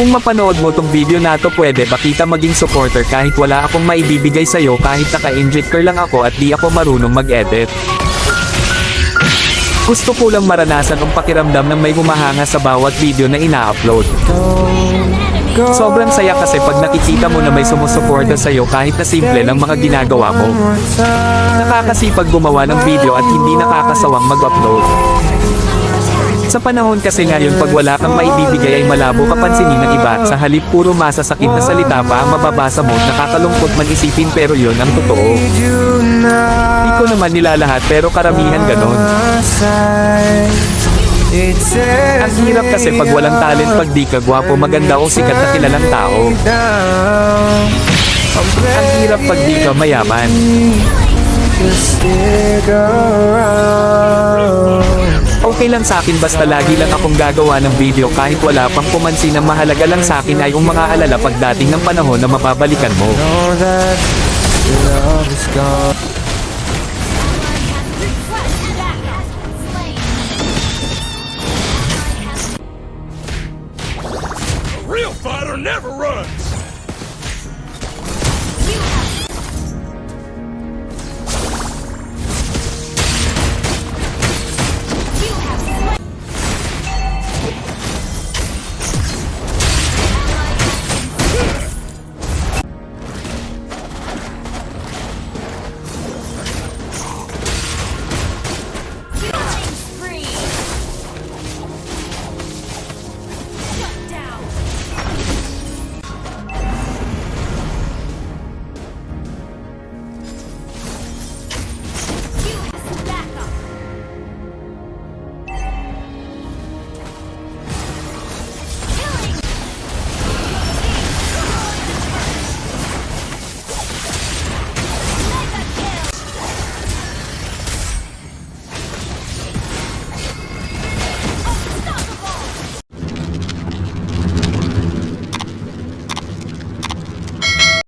Kung mapanood mo tong video na to, pwede ba kita maging supporter kahit wala akong maibibigay sa'yo, kahit naka-engineer lang ako at di ako marunong mag-edit. Gusto ko lang maranasan ang pakiramdam ng may humahanga sa bawat video na ina-upload. Sobrang saya kasi pag nakikita mo na may sumusuporta sa'yo kahit na simple lang mga ginagawa mo. Nakakasipag gumawa ng video at hindi nakakasawang mag-upload. Sa panahon kasi ngayon, pag wala kang maibibigay ay malabo ka pansinin ng iba. Sa halip puro masasakit na salita pa ang mababasa mo, nakakalungkot man isipin, pero yun ang totoo. Di ko naman nilalahat pero karamihan ganon. Ang hirap kasi pag walang talent, pag di ka gwapo, maganda o sikat na kilalang tao. Ang hirap pag di ka mayaman. Okay lang sa akin basta lagi lang akong gagawa ng video kahit wala pang pumansin. Ang mahalaga lang sa akin ay yung mga alala pagdating ng panahon na mababalikan mo. A real fighter never runs!